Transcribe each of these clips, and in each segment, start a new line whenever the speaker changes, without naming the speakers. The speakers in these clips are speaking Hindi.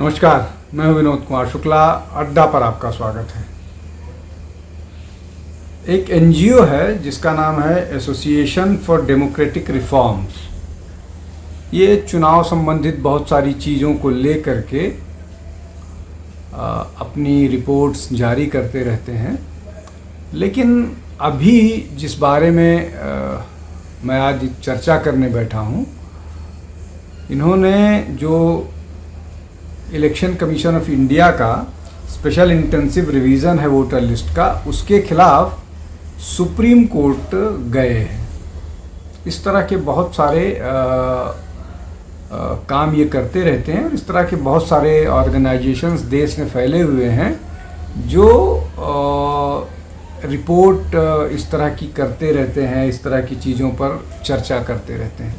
नमस्कार, मैं हूं विनोद कुमार शुक्ला। अड्डा पर आपका स्वागत है। एक एनजीओ है जिसका नाम है एसोसिएशन फॉर डेमोक्रेटिक रिफॉर्म्स। ये चुनाव संबंधित बहुत सारी चीज़ों को लेकर के अपनी रिपोर्ट्स जारी करते रहते हैं। लेकिन अभी जिस बारे में मैं आज चर्चा करने बैठा हूँ, इन्होंने जो इलेक्शन कमीशन ऑफ इंडिया का स्पेशल इंटेंसिव रिवीजन है वोटर लिस्ट का, उसके खिलाफ सुप्रीम कोर्ट गए हैं। इस तरह के बहुत सारे काम ये करते रहते हैं। इस तरह के बहुत सारे ऑर्गेनाइजेशंस देश में फैले हुए हैं जो रिपोर्ट इस तरह की करते रहते हैं, इस तरह की चीज़ों पर चर्चा करते रहते हैं।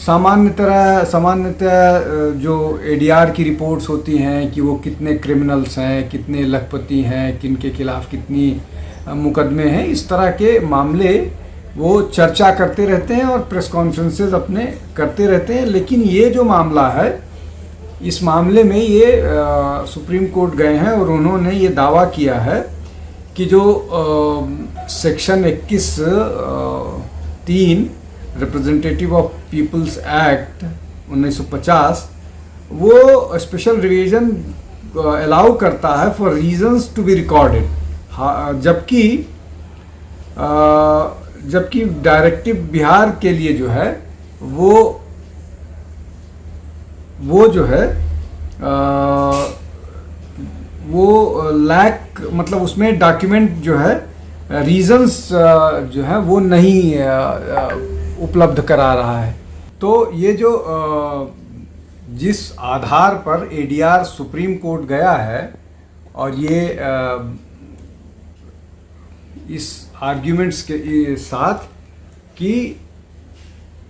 सामान्यतः जो एडीआर की रिपोर्ट्स होती हैं कि वो कितने क्रिमिनल्स हैं, कितने लखपति हैं, किन के खिलाफ कितनी मुकदमे हैं, इस तरह के मामले वो चर्चा करते रहते हैं और प्रेस कॉन्फ्रेंसेस अपने करते रहते हैं। लेकिन ये जो मामला है, इस मामले में ये सुप्रीम कोर्ट गए हैं और उन्होंने ये दावा किया है कि जो section 21(3) representative of people's act 1950 वो स्पेशल रिवीजन अलाउ करता है for reasons to be recorded. जबकि डायरेक्टिव बिहार के लिए जो है वो जो है वो लैक, मतलब उसमें डॉक्यूमेंट जो है रीजंस जो है वो नहीं उपलब्ध करा रहा है। तो ये जो जिस आधार पर एडीआर सुप्रीम कोर्ट गया है और ये इस आर्ग्यूमेंट्स के साथ कि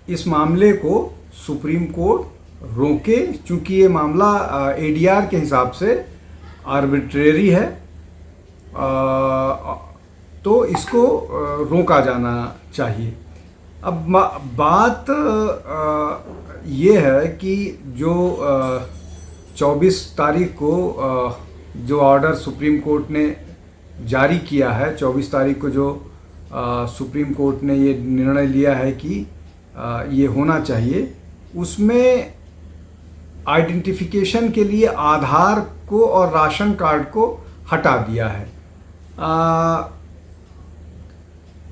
इस मामले को सुप्रीम कोर्ट रोके, चूँकि ये मामला एडीआर के हिसाब से आर्बिट्रेरी है, तो इसको रोका जाना चाहिए। अब बात ये है कि जो 24 तारीख को जो ऑर्डर सुप्रीम कोर्ट ने जारी किया है, 24 तारीख को जो सुप्रीम कोर्ट ने ये निर्णय लिया है कि ये होना चाहिए, उसमें आइडेंटिफिकेशन के लिए आधार को और राशन कार्ड को हटा दिया है।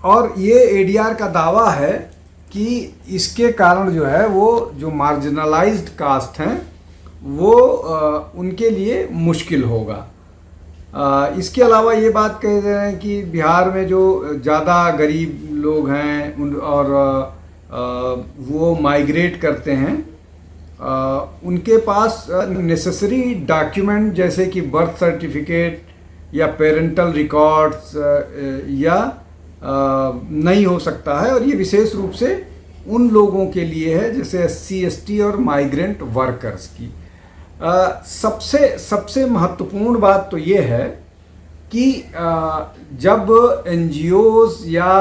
और ये एडीआर का दावा है कि इसके कारण जो है वो जो मार्जिनलाइज्ड कास्ट हैं वो उनके लिए मुश्किल होगा। इसके अलावा ये बात कह रहे हैं कि बिहार में जो ज़्यादा गरीब लोग हैं और वो माइग्रेट करते हैं, उनके पास नेसेसरी डॉक्यूमेंट जैसे कि बर्थ सर्टिफिकेट या पेरेंटल रिकॉर्ड्स या नहीं हो सकता है। और ये विशेष रूप से उन लोगों के लिए है जैसे SC ST और माइग्रेंट वर्कर्स की। सबसे महत्वपूर्ण बात तो ये है कि जब NGOs या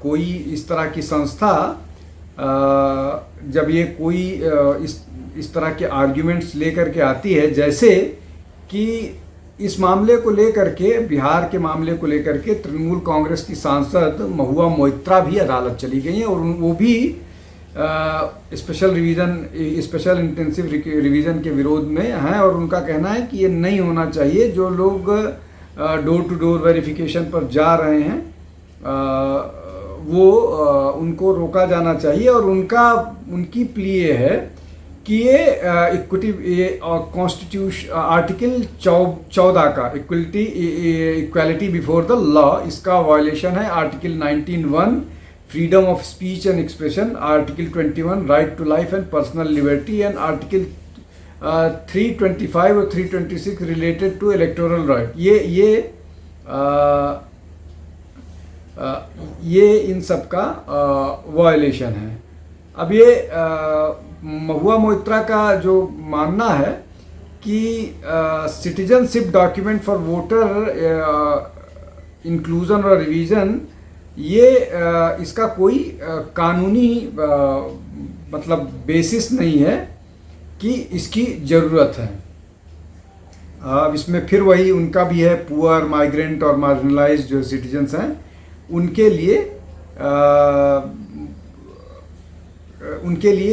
कोई इस तरह की संस्था जब ये कोई इस तरह के आर्ग्यूमेंट्स लेकर के आती है, जैसे कि इस मामले को लेकर के, बिहार के मामले को लेकर के तृणमूल कांग्रेस की सांसद महुआ मोइत्रा भी अदालत चली गई हैं और वो भी स्पेशल इंटेंसिव रिवीजन के विरोध में हैं। और उनका कहना है कि ये नहीं होना चाहिए। जो लोग डोर टू डोर वेरिफिकेशन पर जा रहे हैं वो उनको रोका जाना चाहिए। और उनकी प्ली ये है कि ये कॉन्स्टिट्यूशन आर्टिकल 14 का इक्वालिटी बिफोर द लॉ, इसका वायलेशन है। Article 19(1) freedom of speech and expression, article 21 right to life and personal liberty, and article 325 और 326 रिलेटेड टू इलेक्टोरल राइट। ये इन सब का वायलेशन है। अब ये महुआ मोइत्रा का जो मानना है कि citizenship document for voter inclusion और रिवीजन, ये इसका कोई कानूनी मतलब बेसिस नहीं है कि इसकी ज़रूरत है। अब इसमें फिर वही उनका भी है, पुअर, माइग्रेंट और मार्जिनलाइज्ड जो सिटीजन्स हैं उनके लिए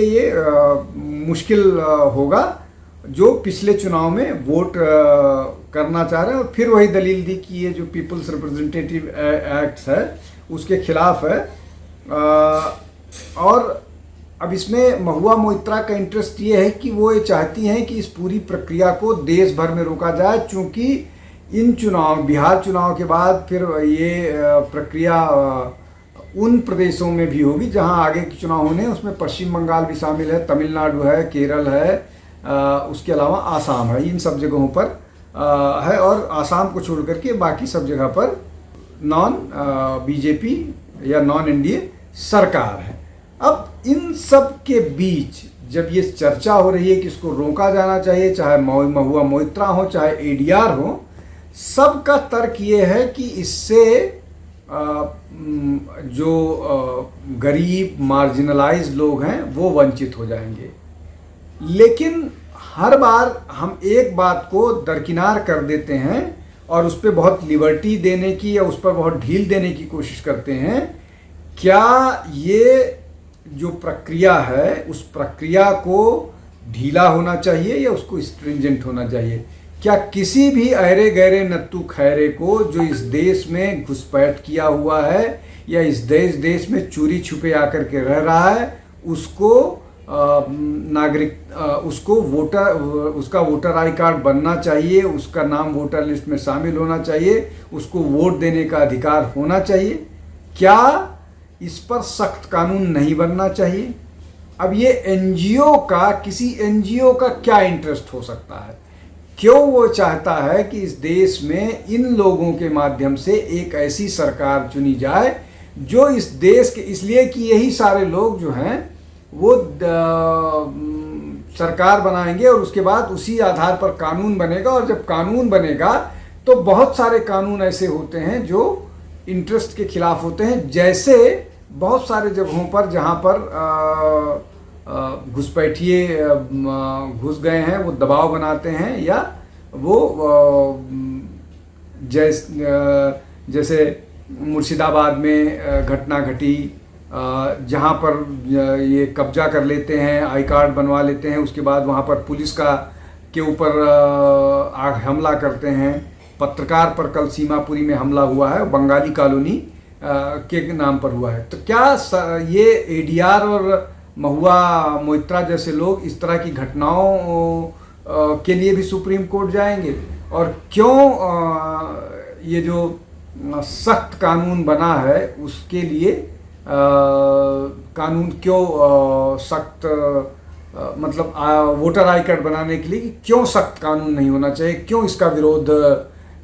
ये मुश्किल होगा जो पिछले चुनाव में वोट करना चाह रहे हैं। और फिर वही दलील दी कि ये जो पीपल्स रिप्रेजेंटेटिव एक्ट्स है उसके खिलाफ है। और अब इसमें महुआ मोइत्रा का इंटरेस्ट ये है कि वो ये चाहती हैं कि इस पूरी प्रक्रिया को देश भर में रोका जाए, चूँकि इन चुनाव, बिहार चुनाव के बाद फिर ये प्रक्रिया उन प्रदेशों में भी होगी जहां आगे के चुनाव होने हैं। उसमें पश्चिम बंगाल भी शामिल है, तमिलनाडु है, केरल है, उसके अलावा आसाम है। इन सब जगहों पर है, और आसाम को छोड़ करके बाकी सब जगह पर नॉन बीजेपी या नॉन एनडीए सरकार है। अब इन सब के बीच जब ये चर्चा हो रही है कि इसको रोका जाना चाहिए, चाहे महुआ मोइत्रा हो चाहे एडीआर हो, सबका तर्क ये है कि इससे जो गरीब मार्जिनलाइज्ड लोग हैं वो वंचित हो जाएंगे। लेकिन हर बार हम एक बात को दरकिनार कर देते हैं और उस पर बहुत लिबर्टी देने की या उस पर बहुत ढील देने की कोशिश करते हैं। क्या ये जो प्रक्रिया है उस प्रक्रिया को ढीला होना चाहिए या उसको स्ट्रिंजेंट होना चाहिए? क्या किसी भी अहरे गहरे नत्थु खैरे को जो इस देश में घुसपैठ किया हुआ है या इस देश में चोरी छुपे आकर के रह रहा है उसको उसको उसका वोटर आई कार्ड बनना चाहिए, उसका नाम वोटर लिस्ट में शामिल होना चाहिए, उसको वोट देने का अधिकार होना चाहिए? क्या इस पर सख्त कानून नहीं बनना चाहिए? अब ये एनजीओ का, किसी एनजीओ का क्या इंटरेस्ट हो सकता है? क्यों वो चाहता है कि इस देश में इन लोगों के माध्यम से एक ऐसी सरकार चुनी जाए जो इस देश के, इसलिए कि यही सारे लोग जो हैं वो सरकार बनाएंगे और उसके बाद उसी आधार पर कानून बनेगा। और जब कानून बनेगा तो बहुत सारे कानून ऐसे होते हैं जो इंटरेस्ट के खिलाफ होते हैं, जैसे बहुत सारे जगहों पर जहाँ पर घुसपैठिए घुस गए हैं, वो दबाव बनाते हैं, या वो जैसे मुर्शिदाबाद में घटना घटी जहाँ पर ये कब्जा कर लेते हैं, आई कार्ड बनवा लेते हैं, उसके बाद वहाँ पर पुलिस के ऊपर हमला करते हैं। पत्रकार पर कल सीमापुरी में हमला हुआ है, बंगाली कॉलोनी के नाम पर हुआ है। तो क्या ये एडीआर और महुआ मोइत्रा जैसे लोग इस तरह की घटनाओं के लिए भी सुप्रीम कोर्ट जाएंगे? और क्यों ये जो सख्त कानून बना है उसके लिए कानून क्यों सख्त, मतलब वोटर आई कार्ड बनाने के लिए क्यों सख्त कानून नहीं होना चाहिए, क्यों इसका विरोध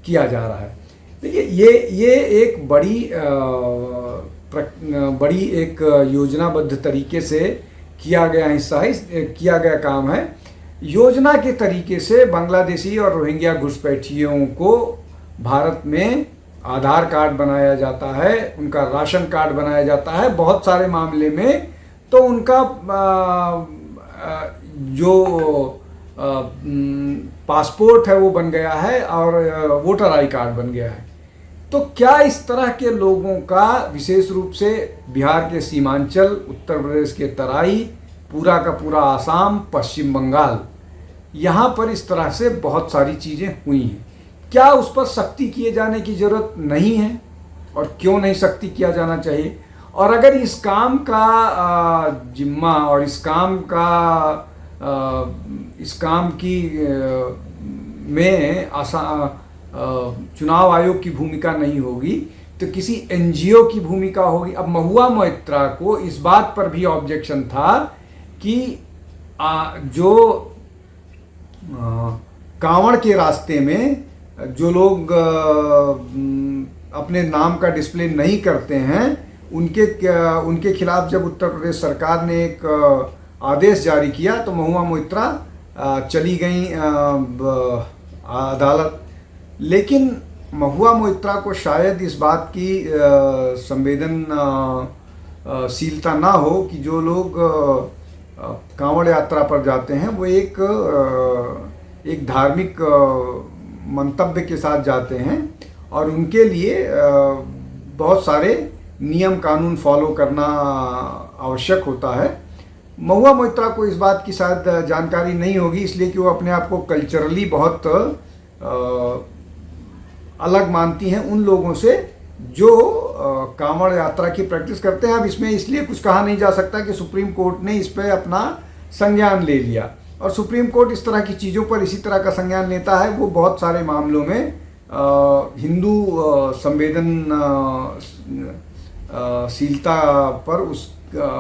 किया जा रहा है? देखिए ये एक बड़ी एक योजनाबद्ध तरीके से किया गया हिस्सा है, किया गया काम है। योजना के तरीके से बांग्लादेशी और रोहिंग्या घुसपैठियों को भारत में आधार कार्ड बनाया जाता है, उनका राशन कार्ड बनाया जाता है। बहुत सारे मामले में तो उनका जो पासपोर्ट है वो बन गया है और वोटर आई कार्ड बन गया है। तो क्या इस तरह के लोगों का, विशेष रूप से बिहार के सीमांचल, उत्तर प्रदेश के तराई, पूरा का पूरा आसाम, पश्चिम बंगाल, यहाँ पर इस तरह से बहुत सारी चीज़ें हुई हैं, क्या उस पर सख्ती किए जाने की ज़रूरत नहीं है? और क्यों नहीं सख्ती किया जाना चाहिए? और अगर इस काम का जिम्मा और इस काम की में चुनाव आयोग की भूमिका नहीं होगी तो किसी एनजीओ की भूमिका होगी। अब महुआ मोइत्रा को इस बात पर भी ऑब्जेक्शन था कि जो कांवड़ के रास्ते में जो लोग अपने नाम का डिस्प्ले नहीं करते हैं उनके खिलाफ जब उत्तर प्रदेश सरकार ने एक आदेश जारी किया तो महुआ मोइत्रा चली गई अदालत। लेकिन महुआ मोइत्रा को शायद इस बात की संवेदनशीलता ना हो कि जो लोग कांवड़ यात्रा पर जाते हैं वो एक धार्मिक मंतव्य के साथ जाते हैं और उनके लिए बहुत सारे नियम कानून फॉलो करना आवश्यक होता है। महुआ मोइत्रा को इस बात की शायद जानकारी नहीं होगी, इसलिए कि वो अपने आप को कल्चरली बहुत अलग मानती हैं उन लोगों से जो कांवड़ यात्रा की प्रैक्टिस करते हैं। अब इसमें इसलिए कुछ कहा नहीं जा सकता कि सुप्रीम कोर्ट ने इस पर अपना संज्ञान ले लिया, और सुप्रीम कोर्ट इस तरह की चीज़ों पर इसी तरह का संज्ञान लेता है। वो बहुत सारे मामलों में हिंदू संवेदनशीलता पर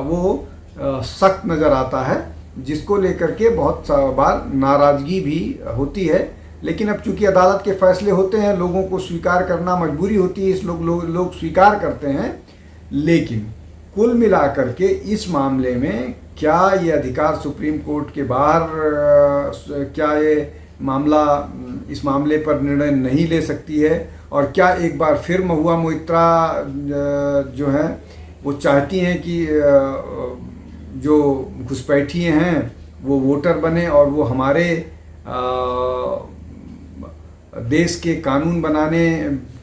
वो सख्त नज़र आता है, जिसको लेकर के बहुत बार नाराज़गी भी होती है। लेकिन अब चूंकि अदालत के फैसले होते हैं, लोगों को स्वीकार करना मजबूरी होती है, इस लोग स्वीकार करते हैं। लेकिन कुल मिलाकर के इस मामले में क्या ये अधिकार सुप्रीम कोर्ट के बाहर, क्या ये इस मामले पर निर्णय नहीं ले सकती है, और क्या एक बार फिर महुआ मोइत्रा जो है वो चाहती हैं कि जो घुसपैठिए हैं वो वोटर बने और वो हमारे देश के कानून बनाने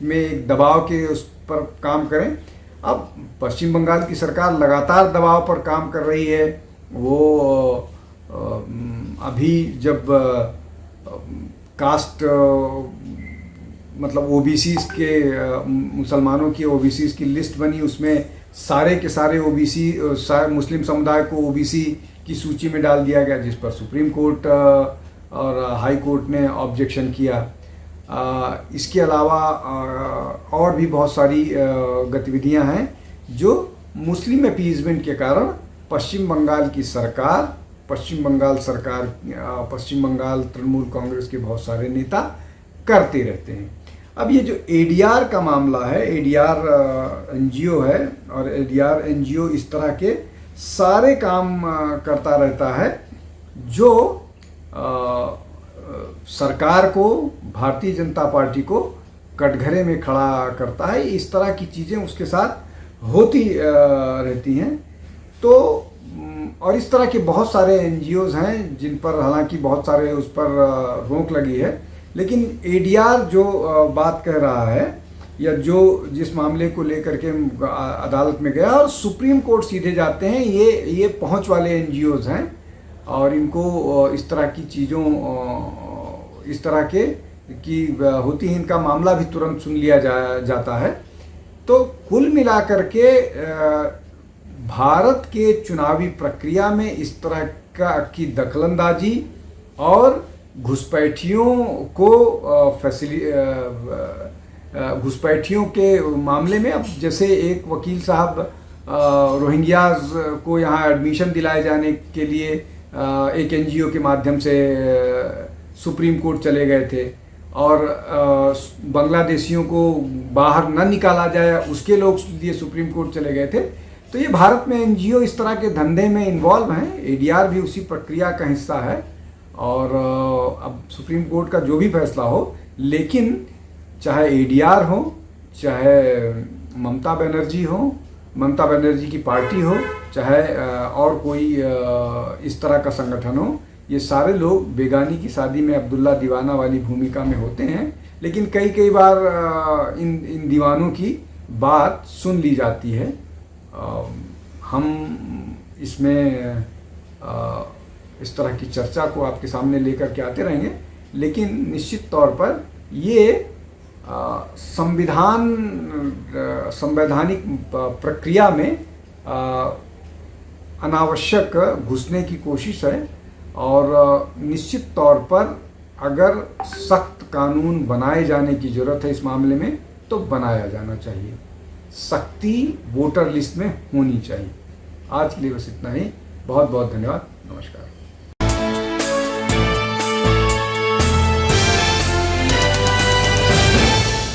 में एक दबाव के उस पर काम करें। अब पश्चिम बंगाल की सरकार लगातार दबाव पर काम कर रही है। वो अभी जब कास्ट मतलब ओबीसीज के मुसलमानों की ओबीसीज की लिस्ट बनी, उसमें सारे के सारे ओबीसी मुस्लिम समुदाय को ओबीसी की सूची में डाल दिया गया, जिस पर सुप्रीम कोर्ट और हाई कोर्ट ने ऑब्जेक्शन किया। इसके अलावा और भी बहुत सारी गतिविधियां हैं जो मुस्लिम अपीजमेंट के कारण पश्चिम बंगाल सरकार, पश्चिम बंगाल तृणमूल कांग्रेस के बहुत सारे नेता करते रहते हैं। अब ये जो एडीआर का मामला है, एडीआर एनजीओ है, और एडीआर एनजीओ इस तरह के सारे काम करता रहता है जो सरकार को, भारतीय जनता पार्टी को कटघरे में खड़ा करता है। इस तरह की चीज़ें उसके साथ होती रहती हैं। तो और इस तरह के बहुत सारे एनजीओज हैं जिन पर हालांकि बहुत सारे उस पर रोक लगी है, लेकिन एडीआर जो बात कह रहा है या जिस मामले को लेकर के अदालत में गया और सुप्रीम कोर्ट सीधे जाते हैं, ये पहुंच वाले एनजीओज हैं और इनको इस तरह की चीज़ों, इस तरह की होती है, इनका मामला भी तुरंत सुन लिया जाता है। तो कुल मिलाकर के भारत के चुनावी प्रक्रिया में इस तरह की दखलंदाजी और घुसपैठियों के मामले में, अब जैसे एक वकील साहब रोहिंग्याज को यहाँ एडमिशन दिलाए जाने के लिए एक एनजीओ के माध्यम से सुप्रीम कोर्ट चले गए थे, और बांग्लादेशियों को बाहर न निकाला जाए उसके लिए सुप्रीम कोर्ट चले गए थे। तो ये भारत में एनजीओ इस तरह के धंधे में इन्वॉल्व हैं। एडीआर भी उसी प्रक्रिया का हिस्सा है, और अब सुप्रीम कोर्ट का जो भी फैसला हो, लेकिन चाहे एडीआर हो, चाहे ममता बनर्जी की पार्टी हो, चाहे और कोई इस तरह का संगठन हो, ये सारे लोग बेगानी की शादी में अब्दुल्ला दीवाना वाली भूमिका में होते हैं। लेकिन कई बार इन दीवानों की बात सुन ली जाती है। हम इसमें इस तरह की चर्चा को आपके सामने लेकर के आते रहेंगे, लेकिन निश्चित तौर पर ये संवैधानिक प्रक्रिया में अनावश्यक घुसने की कोशिश है, और निश्चित तौर पर अगर सख्त कानून बनाए जाने की ज़रूरत है इस मामले में, तो बनाया जाना चाहिए। सख्ती वोटर लिस्ट में होनी चाहिए। आज के लिए बस इतना ही। बहुत बहुत धन्यवाद। नमस्कार।